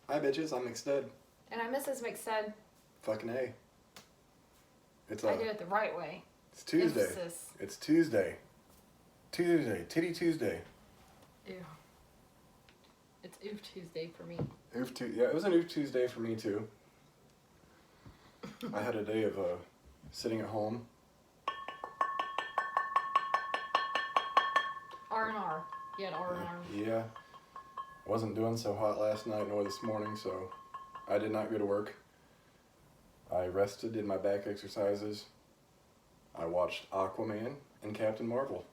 Hi bitches, I'm McStud. And I'm Mrs. McStud. Fucking A. I do it the right way. It's Tuesday. Emphasis. It's Tuesday. Titty Tuesday. Ew. It's Oof Tuesday for me. Yeah, it was an Oof Tuesday for me too. I had a day of sitting at home. R&R. You had R&R. Yeah. Wasn't doing so hot last night nor this morning, so I did not go to work. I rested, did my back exercises. I watched Aquaman and Captain Marvel.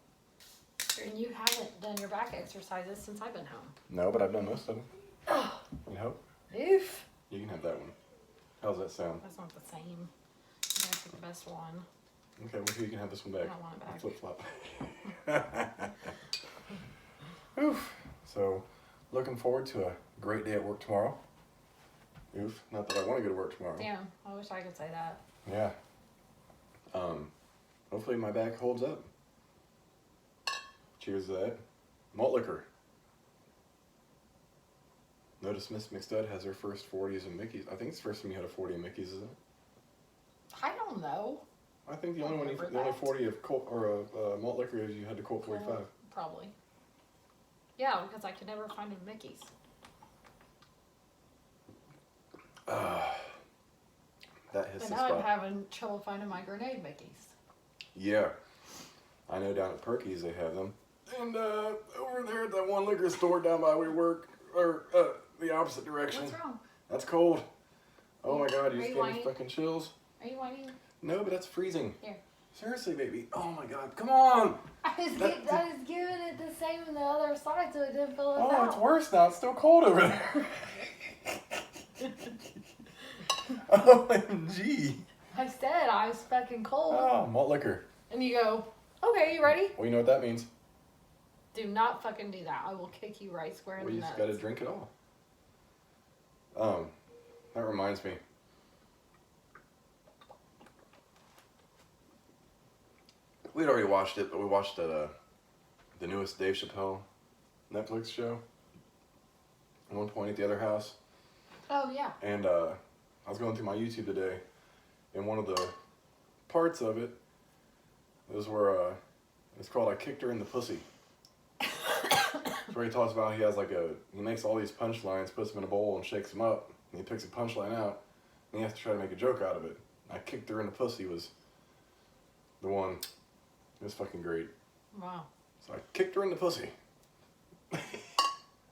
And you haven't done your back exercises since I've been home. No, but I've done most of them. You know? Oof. You can have that one. How's that sound? That's not the same. That's the best one. Okay, well, you can have this one back. I don't want it back. Flip-flop. Oof. So, looking forward to a great day at work tomorrow. Oof. Not that I want to go to work tomorrow. Damn, I wish I could say that. Yeah. Hopefully my back holds up. Cheers to that. Malt liquor. Notice Miss McStud has her first 40s and Mickey's. I think it's the first time you had a 40 of Mickey's, isn't it? I don't know. I think the only 40 of Colt or malt liquor is you had the Colt 45. Probably. Yeah, because I could never find a Mickey's. That hits But the now spot. I'm having trouble finding my grenade Mickey's. Yeah. I know down at Perky's they have them. And over there at that one liquor store down by where we work, or the opposite direction. What's wrong? That's cold. Oh my god, you Are just you gave me whining? fucking chills. Are you whining? No, but that's freezing. Here. Seriously, baby. Oh my god, come on! I was giving it the same on the other side so it didn't fill us Oh, out. it's worse now. It's still cold over there. OMG. I said I was fucking cold. Oh, malt liquor. And you go, okay, you ready? Well, you know what that means. Do not fucking do that. I will kick you right square in Well, the you nuts. just gotta drink it all. That reminds me. We'd already watched it, but we watched the newest Dave Chappelle Netflix show at one point at the other house. Oh, yeah. And I was going through my YouTube today, and one of the parts of it is where it's called "I Kicked Her in the Pussy." It's where he talks about he makes all these punchlines, puts them in a bowl, and shakes them up, and he picks a punchline out, and he has to try to make a joke out of it. "I kicked her in the pussy" was the one. It was fucking great. Wow. So I kicked her in the pussy. What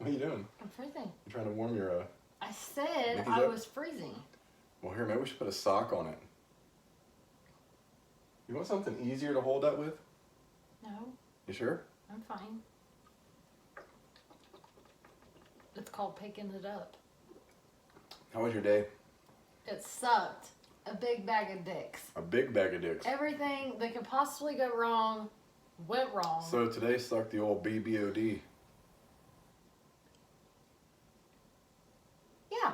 are you doing? I'm freezing. You trying to warm your I said Mickey's I up? was freezing. Well, here, maybe we should put a sock on it. You want something easier to hold that with? No, You sure? I'm fine. It's called picking it up. How was your day? It sucked. A big bag of dicks. A big bag of dicks. Everything that could possibly go wrong went wrong. So today sucked the old BBOD. Yeah.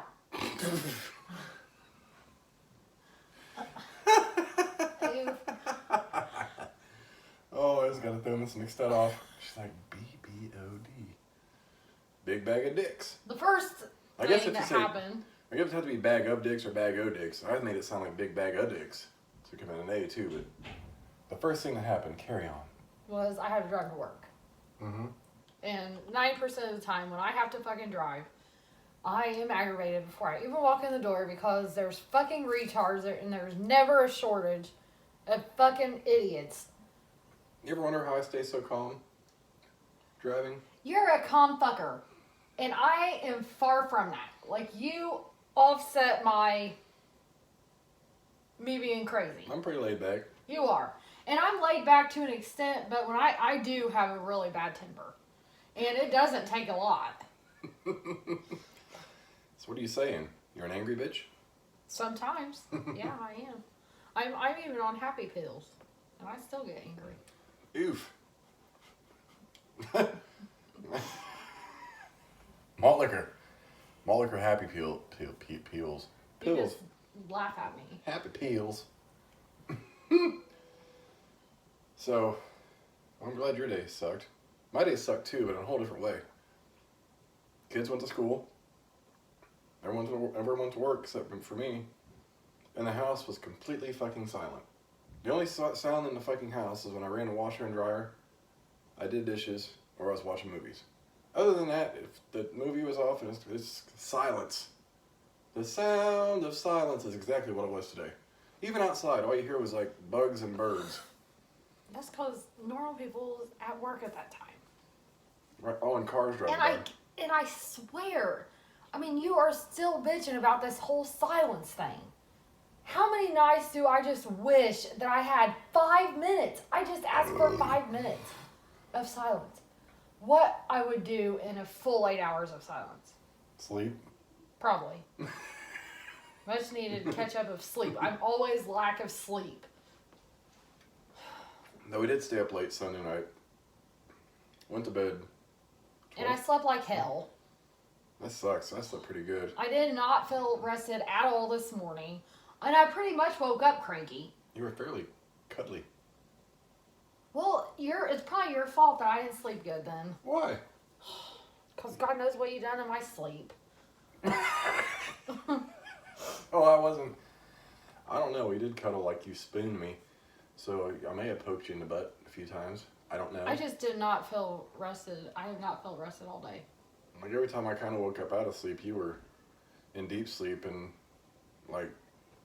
Oh, I just gotta throw Miss McStud off. She's like, BBOD. Big bag of dicks. The first I guess thing if you that say- happened. I guess it had to be bag of dicks or bag o' dicks. I made it sound like big bag of dicks. So it could have been an A too, but the first thing that happened, carry on. Was I had to drive to work. Mm-hmm. And 90% of the time when I have to fucking drive, I am aggravated before I even walk in the door because there's fucking retards there and there's never a shortage of fucking idiots. You ever wonder how I stay so calm driving? You're a calm fucker. And I am far from that. Like, you offset me being crazy. I'm pretty laid back. You are. And I'm laid back to an extent, but when I do have a really bad temper. And it doesn't take a lot. So what are you saying? You're an angry bitch? Sometimes. Yeah, I am. I'm even on happy pills. And I still get angry. Oof. Malt liquor. Malt liquor happy peels. You Pills. just laugh at me. Happy peels. So, I'm glad your day sucked. My day sucked too, but in a whole different way. Kids went to school. Everyone went to work except for me. And the house was completely fucking silent. The only sound in the fucking house is when I ran the washer and dryer, I did dishes, or I was watching movies. Other than that, if the movie was off, it's silence. The sound of silence is exactly what it was today. Even outside, all you hear was like bugs and birds. That's because normal people was at work at that time. Right? Oh, and cars driving by. And I swear, I mean, you are still bitching about this whole silence thing. How many nights do I just wish that I had 5 minutes? I just asked for 5 minutes of silence. What I would do in a full 8 hours of silence? Sleep? Probably. Much needed catch up of sleep. I'm always lack of sleep. No, we did stay up late Sunday night. Went to bed. 12. And I slept like hell. That sucks. I slept pretty good. I did not feel rested at all this morning. And I pretty much woke up cranky. You were fairly cuddly. Well, it's probably your fault that I didn't sleep good then. Why? Because God knows what you done in my sleep. Oh, I don't know. We did cuddle like you spooned me. So I may have poked you in the butt a few times. I don't know. I just did not feel rested. I have not felt rested all day. Like every time I kind of woke up out of sleep, you were in deep sleep, and like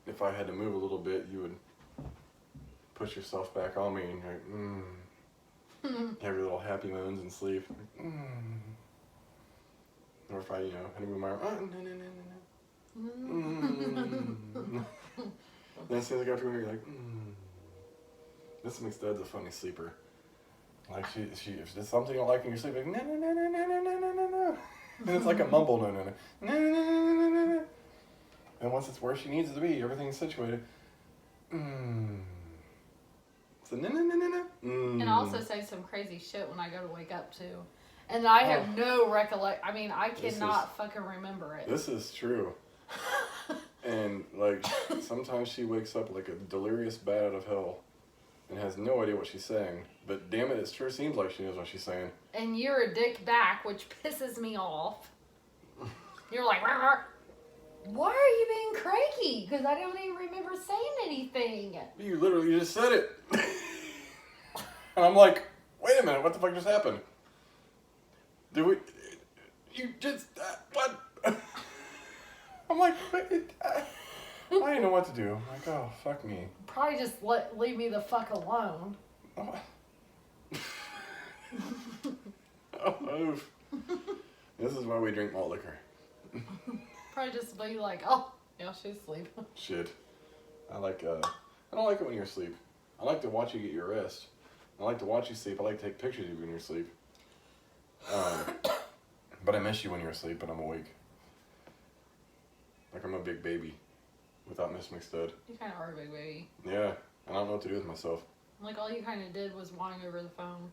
if I had to move a little bit, you would push yourself back on me and you're like, have your little happy moans in sleep. Like, Or if I, had to move my arm, Then as soon as I got to her, you're like, This McStud's a funny sleeper. Like if there's something you don't like in your sleep, like, no. And it's like a mumble, no. And once it's where she needs it to be, everything's situated. So no. And I also say some crazy shit when I go to wake up too. And I have no recollection. I mean, I cannot fucking remember it. This is true. And like sometimes she wakes up like a delirious bat out of hell and has no idea what she's saying. But damn it sure seems like she knows what she's saying. And you're a dick back, which pisses me off. You're like, "Rah, why are you being cranky? Because I don't even remember saying anything. You literally just said it. And I'm like, wait a minute, what the fuck just happened? You just, what? I'm like, I didn't know what to do. I'm like, oh, fuck me. Probably just leave me the fuck alone. Oh, oof. This is why we drink malt liquor. Probably just be like, oh, yeah, she's asleep. Shit. I don't like it when you're asleep. I like to watch you get your rest. I like to watch you sleep. I like to take pictures of you when you're asleep. But I miss you when you're asleep and I'm awake. Like I'm a big baby without Miss McStud. You kind of are a big baby. Yeah, I don't know what to do with myself. Like, all you kind of did was whine over the phone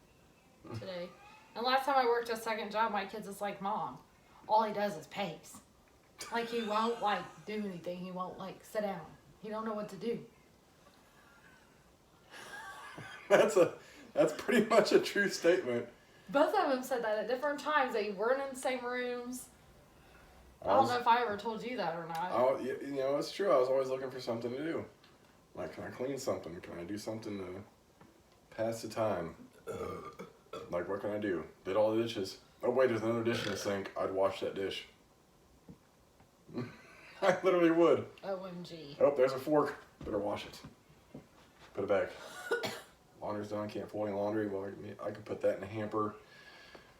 today. And last time I worked a second job, my kid's just like, Mom, all he does is pace. Like, he won't, like, do anything. He won't, like, sit down. He don't know what to do. That's pretty much a true statement. Both of them said that at different times. They weren't in the same rooms. I don't know if I ever told you that or not. It's true. I was always looking for something to do. Like, can I clean something? Can I do something to pass the time? Like, what can I do? Did all the dishes. Oh, wait, there's another dish in the sink. I'd wash that dish. I literally would. OMG. Oh, there's a fork. Better wash it. Put it back. Laundry's done. I can't fold any laundry. Well, I can put that in a hamper.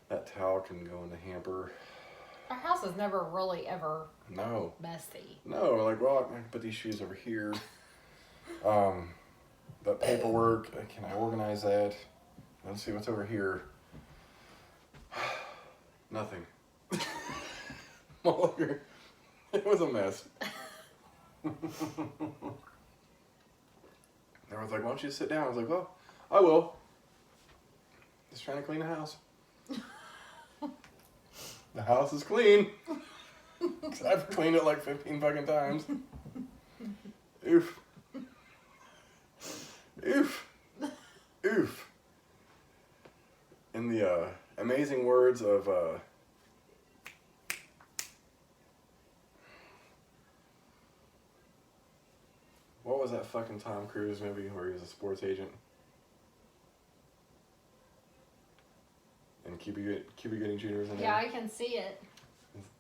That towel can go in the hamper. Our house is never really ever messy. No, like, well, I can put these shoes over here. That paperwork, can I organize that? Let's see what's over here. Nothing. It was a mess. Everyone's like, why don't you sit down? I was like, well, I will. Just trying to clean the house. The house is clean. Because I've cleaned it like 15 fucking times. Oof. Oof. Oof. In the was that fucking Tom Cruise movie where he was a sports agent? And Cuba Gooding Jr. was in it. Yeah, I can see it.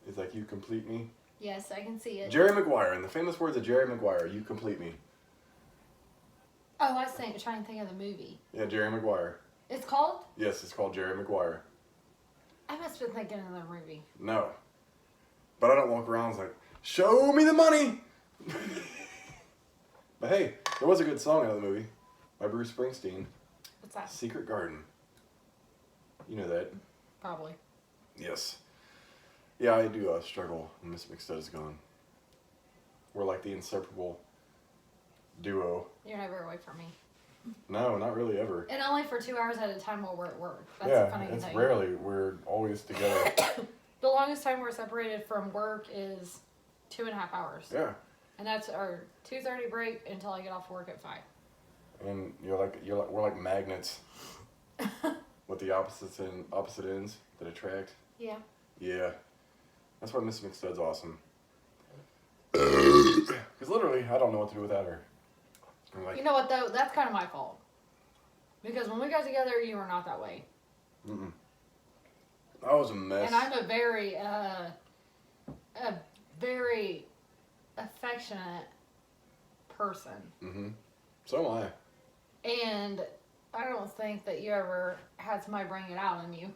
It's like, you complete me. Yes, I can see it. Jerry Maguire, in the famous words of Jerry Maguire, you complete me. Oh, I was trying to think of the movie. Yeah, Jerry Maguire. It's called? Yes, it's called Jerry Maguire. I must have been thinking of the movie. No. But I don't walk around like, show me the money! But hey, there was a good song out of the movie by Bruce Springsteen. What's that? Secret Garden. You know that. Probably. Yes. Yeah, I do struggle when Miss McStud is gone. We're like the inseparable duo. You're never away from me. No, not really ever. And only for 2 hours at a time while we're at work. That's yeah, the funny it's thing. rarely. We're always together. The longest time we're separated from work is 2.5 hours. Yeah. And that's our 2:30 break until I get off work at 5. And we're like magnets with the opposite ends that attract. Yeah. Yeah. That's why Miss McStud's awesome. Because literally, I don't know what to do without her. I'm like, You know what though? That's kind of my fault. Because when we got together, you were not that way. mm-mm. I was a mess. And I'm a very affectionate person. Mm-hmm. So am I. And I don't think that you ever had somebody bring it out in you.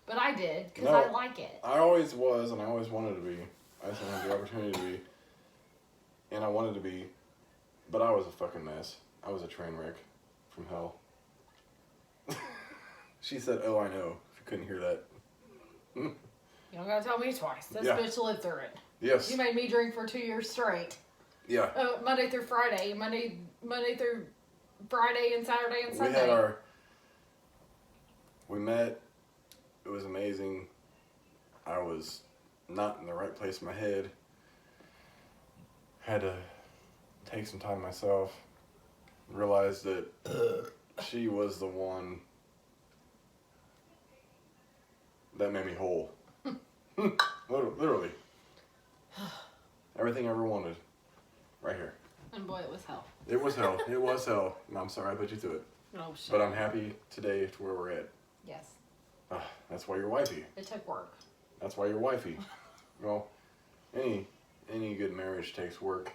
But I did, because No. I like it. I always was, and I always wanted to be. I just didn't have the opportunity to be. And I wanted to be, but I was a fucking mess. I was a train wreck from hell. She said, "Oh, I know." If you couldn't hear that. You don't gotta tell me twice. This Yeah. bitch lived through it. Yes. You made me drink for 2 years straight. Yeah. Monday through Friday. Monday through Friday and Saturday and Sunday. We met. It was amazing. I was not in the right place in my head. Had to take some time myself. Realized that she was the one that made me whole. Literally. Everything I ever wanted. Right here. And boy, it was hell. It was hell. It was hell. And I'm sorry I put you through it. No shit. But I'm happy today to where we're at. Yes. That's why you're wifey. It took work. That's why you're wifey. Well, any good marriage takes work.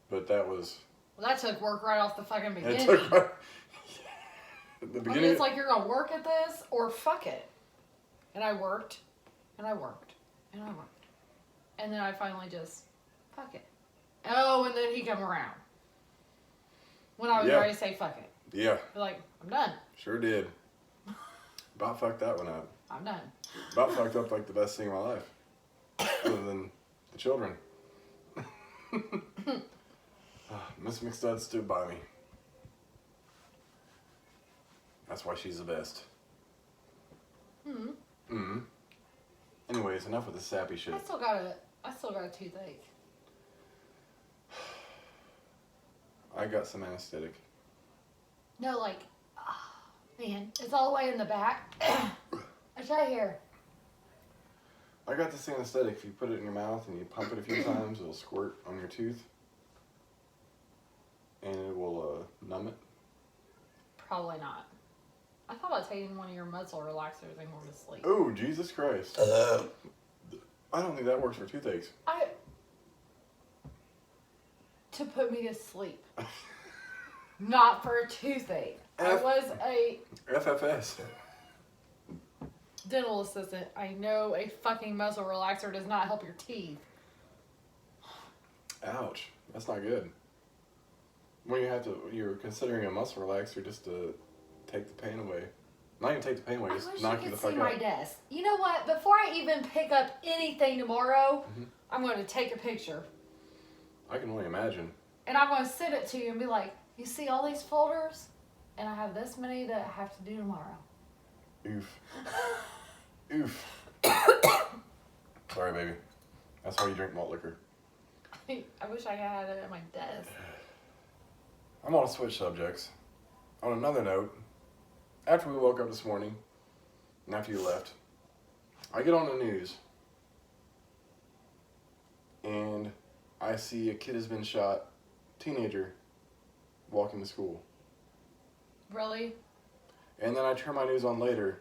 But that was... Well, that took work right off the fucking beginning. It took... the I beginning... mean, it's like you're gonna work at this or fuck it. And I worked, and I worked, and I worked. And then I finally just, fuck it. Oh, and then he come around. When I was ready to say fuck it. Yeah. Be like, I'm done. Sure did. About fucked that one up. I'm done. About fucked up like the best thing in my life. Other than the children. Miss McStud stood by me. That's why she's the best. Hmm. Mm-hmm. Anyways, enough with the sappy shit. I still got a toothache. I got some anesthetic. No, like, man, it's all the way in the back. It's right here. I got this anesthetic. If you put it in your mouth and you pump it a few times, it'll squirt on your tooth. And it will numb it. Probably not. I thought about taking one of your muscle relaxers and going to sleep. Oh, Jesus Christ. I don't think that works for toothaches. To put me to sleep. Not for a toothache. I was a FFS. dental assistant. I know a fucking muscle relaxer does not help your teeth. Ouch. That's not good. When you're considering a muscle relaxer just to take the pain away. Not even take the pain away, just knock you the fuck see out. my desk. You know what? Before I even pick up anything tomorrow, I'm going to take a picture. I can only imagine. And I'm going to send it to you and be like, you see all these folders? And I have this many that I have to do tomorrow. Oof. Oof. Sorry, baby. That's why you drink malt liquor. I wish I had it at my desk. I'm on to switch subjects. On another note, after we woke up this morning, and after you left, I get on the news, and I see a kid has been shot, teenager, walking to school. Really? And then I turned my news on later,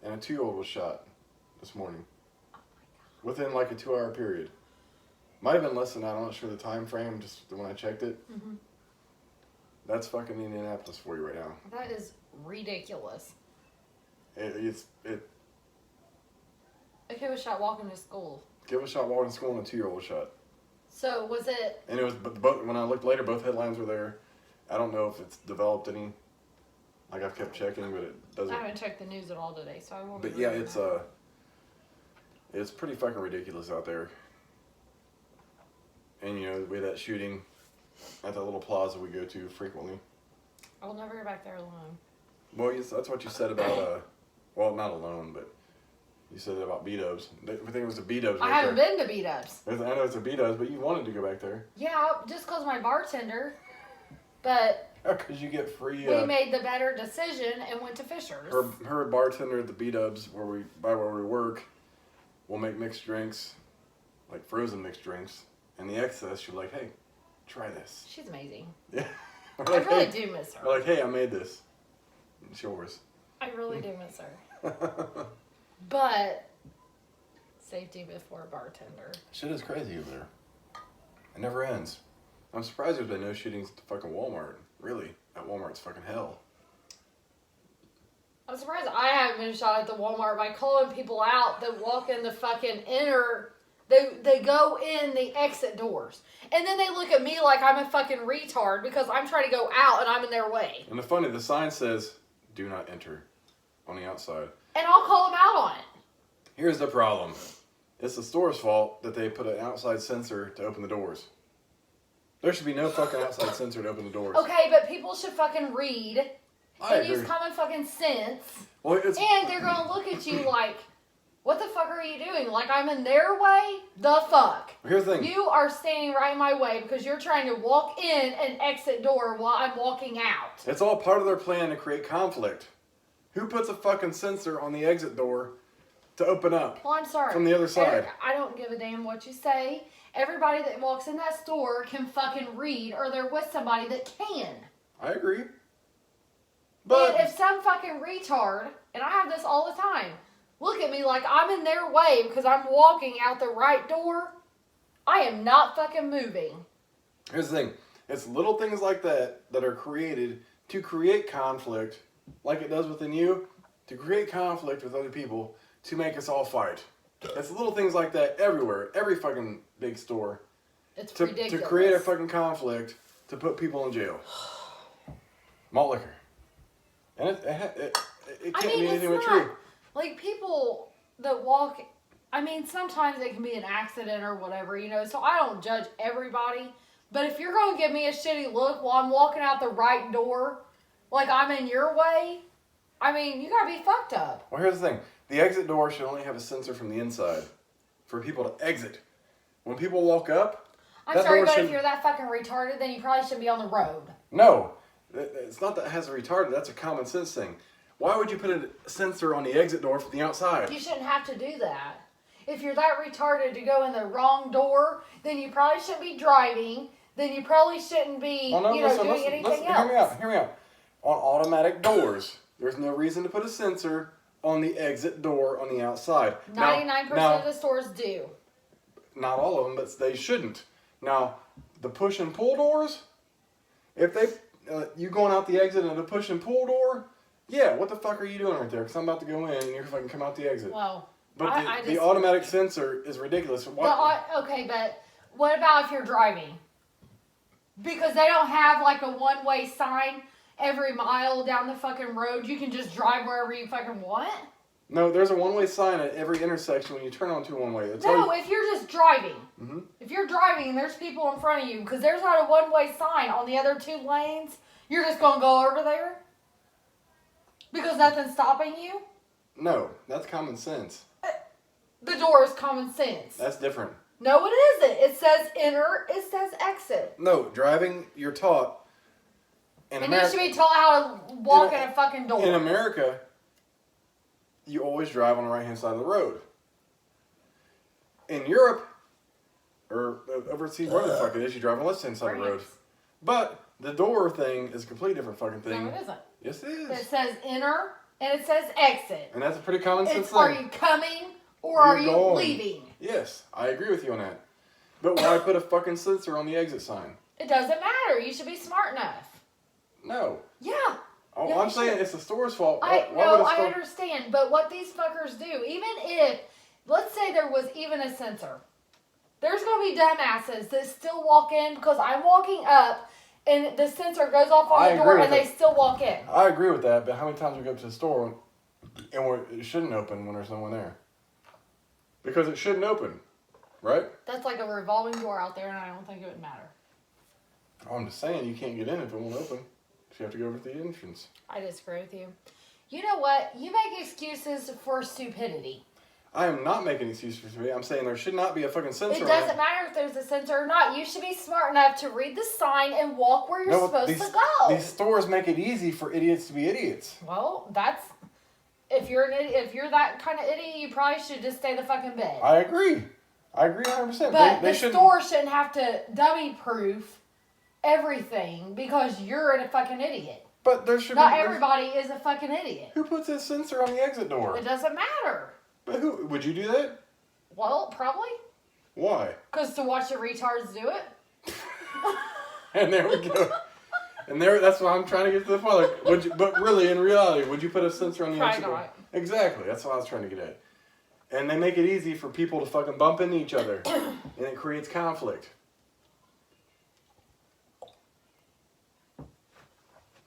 and a 2-year-old was shot this morning. Within like a 2-hour period. Might have been less than that. I'm not sure the time frame, just when I checked it. Mm-hmm. That's fucking Indianapolis for you right now. That is ridiculous. It A kid was shot walking to school. Kid was shot walking to school and a 2-year-old was shot. So was it? And it was both. When I looked later, both headlines were there. I don't know if it's developed any. Like I've kept checking, but it doesn't. I haven't checked the news at all today, so I won't. But yeah, it's pretty fucking ridiculous out there. And you know, we had that shooting at that little plaza we go to frequently. I will never go back there alone. Well, that's what you said about well, not alone, but you said about B-dubs. I think it was the B-dubs. I haven't been to B-dubs. I know it's a B-dubs, but you wanted to go back there. Yeah, just because my bartender. But Because you get free. we made the better decision and went to Fisher's. Her bartender at the B-dubs where we work will make mixed drinks, like frozen mixed drinks, and the excess she'll be like, hey, try this. She's amazing. Yeah. I really do miss her. We're like, hey, I made this. It's yours. I really do miss her. But safety before bartender. Shit is crazy over there. It never ends. I'm surprised there's been no shootings at the fucking Walmart. Really, that Walmart's fucking hell. I'm surprised I haven't been shot at the Walmart by calling people out that walk in the fucking inner. They go in the exit doors. And then they look at me like I'm a fucking retard because I'm trying to go out and I'm in their way. And the sign says, do not enter on the outside. And I'll call them out on it. Here's the problem. It's the store's fault that they put an outside sensor to open the doors. There should be no fucking outside sensor to open the doors. Okay, but people should fucking read I and use agree. common fucking sense. Well, And they're going to look at you like, what the fuck are you doing? Like I'm in their way? The fuck? Here's the thing. You are standing right in my way because you're trying to walk in an exit door while I'm walking out. It's all part of their plan to create conflict. Who puts a fucking sensor on the exit door to open up Well, I'm sorry. from the other side? I don't give a damn what you say. Everybody that walks in that store can fucking read or they're with somebody that can. I agree. But And if some fucking retard, and I have this all the time, look at me like I'm in their way because I'm walking out the right door, I am not fucking moving. here's the thing. It's little things like that that are created to create conflict, like it does within you, to create conflict with other people, to make us all fight. It's little things like that everywhere, every fucking big store. It's To ridiculous. create a fucking conflict to put people in jail. Malt liquor. And it can't be anything but true. Like people that walk, I mean, sometimes it can be an accident or whatever, you know, so I don't judge everybody. But if you're going to give me a shitty look while I'm walking out the right door, like I'm in your way, I mean, you got to be fucked up. Well, here's the thing. The exit door should only have a sensor from the inside for people to exit. When people walk up, I'm that sorry, door but should- if you're that fucking retarded, then you probably shouldn't be on the road. No. It's not that it has a retarded. That's a common sense thing. Why would you put a sensor on the exit door from the outside? You shouldn't have to do that. If you're that retarded to go in the wrong door, then you probably shouldn't be driving. Then you probably shouldn't be, doing anything else. Hear me out. On automatic doors, there's no reason to put a sensor on the exit door on the outside. 99% Now, of the stores do. not all of them, but they shouldn't. Now, the push and pull doors, if they, you going out the exit and a push and pull door, yeah, what the fuck are you doing right there? Because I'm about to go in and you're fucking come out the exit. Well, But the automatic sensor is ridiculous. Okay, but what about if you're driving? Because they don't have like a one-way sign every mile down the fucking road. You can just drive wherever you fucking want. No, there's a one-way sign at every intersection when you turn onto a one-way. No, if you're just driving. Mm-hmm. If you're driving and there's people in front of you, because there's not a one-way sign on the other two lanes, you're just going to go over there? Because nothing's stopping you? No, that's common sense. The door is common sense. That's different. No, it isn't. It says enter, it says exit. No, driving, you're taught. And you should be taught how to walk in a fucking door. In America, you always drive on the right-hand side of the road. In Europe, or overseas, where the fuck it is, you drive on the left-hand side of the road. France. But The door thing is a completely different fucking thing. No, it isn't. Yes, it is. It says enter and it says exit. And that's a pretty common sense thing. Are you coming or are you leaving? Yes, I agree with you on that. But why put a fucking sensor on the exit sign? It doesn't matter. You should be smart enough. No. Yeah. Oh, Yeah, I'm saying it's the store's fault. I understand. But what these fuckers do, even if, let's say there was even a sensor, there's going to be dumbasses that still walk in because I'm walking up and the sensor goes off on the door and they still walk in. I agree with that, but how many times we go up to the store and it shouldn't open when there's no one there? Because it shouldn't open, right? That's like a revolving door out there and I don't think it would matter. I'm just saying you can't get in if it won't open. So you have to go over to the entrance. I disagree with you. You know what? You make excuses for stupidity. I am not making excuses for me. I'm saying there should not be a fucking sensor. It doesn't matter if there's a sensor or not. You should be smart enough to read the sign and walk where you're supposed to go. These stores make it easy for idiots to be idiots. Well, that's if you're an idiot, if you're that kind of idiot, you probably should just stay the fucking bed. I agree 100%. But the store shouldn't have to dummy proof everything because you're a fucking idiot. But there should not everybody is a fucking idiot. Who puts a sensor on the exit door? It doesn't matter. But who would you do that? Well, probably. Why? Because to watch the retards do it. And there we go. And that's what I'm trying to get to the point. Like, would you, but really, in reality, would you put a sensor on the exit door? Exactly. That's what I was trying to get at. And they make it easy for people to fucking bump into each other, and it creates conflict.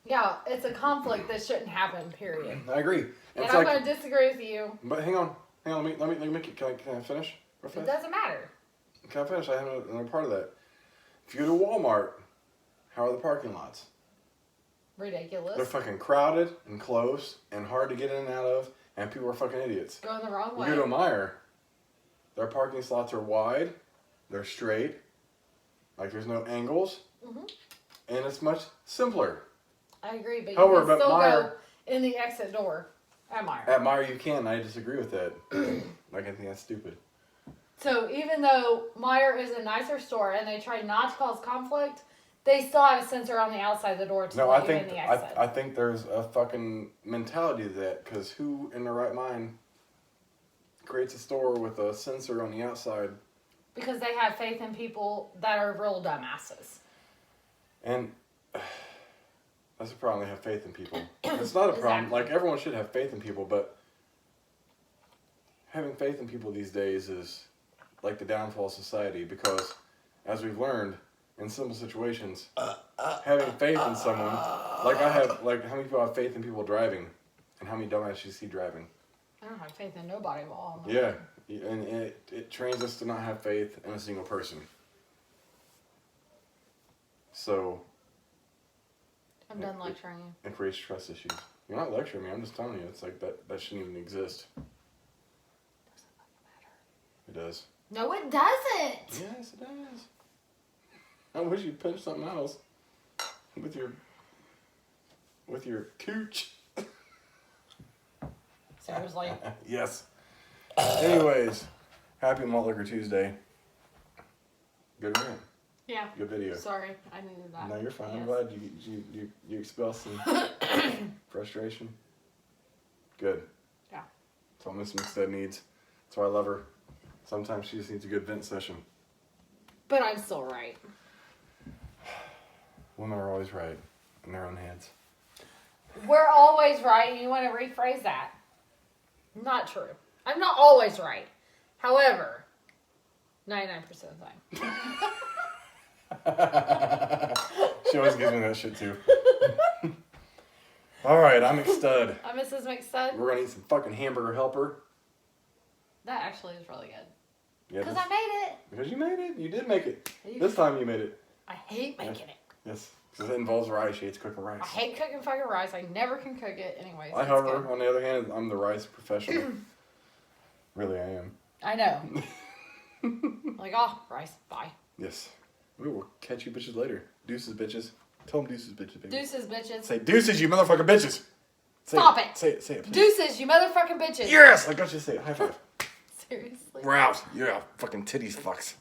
Yeah, it's a conflict that shouldn't happen, period. I agree. And I'm going to disagree with you. But hang on. Let me make it. Can I finish? It doesn't matter. Can I finish? I have another part of that. If you go to Walmart, how are the parking lots? Ridiculous. They're fucking crowded and close and hard to get in and out of, and people are fucking idiots. Going the wrong way. You go to Meijer, their parking slots are wide, they're straight, like there's no angles, and it's much simpler. I agree, but however, you can still go in the exit door at Meijer. At Meijer you can. I disagree with that. Like, I think that's stupid. So even though Meijer is a nicer store and they try not to cause conflict, they still have a sensor on the outside of the door to let you in the exit. I think there's a fucking mentality to that, because who in their right mind creates a store with a sensor on the outside? Because they have faith in people that are real dumbasses. And that's a problem. They have faith in people. It's not a problem. Exactly. Like, everyone should have faith in people, but having faith in people these days is like the downfall of society, because, as we've learned, in simple situations, having faith in someone, like how many people have faith in people driving, and how many dumbasses you see driving? I don't have faith in nobody. Yeah, and it trains us to not have faith in a single person. So I'm done lecturing you. It creates trust issues. You're not lecturing me. I'm just telling you. It's like that shouldn't even exist. It does. No, it doesn't. Yes, it does. I wish you'd pinch something else with your cooch. Seriously? Yes. Anyways, happy Malt Liquor Tuesday. Good rant. Yeah. Good video. Sorry, I needed that. No, you're fine. Yes. I'm glad you expel some frustration. Good. Yeah. That's all Miss McStead needs. That's why I love her. Sometimes she just needs a good vent session. But I'm still right. Women are always right in their own heads. We're always right, and you want to rephrase that. Not true. I'm not always right. However, 99% of the time. She always gives me that shit too. Alright, I'm McStud. I'm Mrs. McStud. We're gonna eat some fucking hamburger helper. That actually is really good. Yeah, because I made it. Because you made it. You did make it. This time you made it. I hate making it. Yes. Because it involves rice. She hates cooking rice. I hate cooking fucking rice. I never can cook it anyways. However, on the other hand, I'm the rice professional. Really, I am. I know. Like, rice. Bye. Yes. We will catch you bitches later. Deuces, bitches. Tell them deuces, bitches, baby. Deuces, bitches. Say deuces, you motherfucking bitches. Stop it. Say it, please. Deuces, you motherfucking bitches. Yes! I got you to say it. High five. Seriously. We're out. You're out. Fucking titties fucks.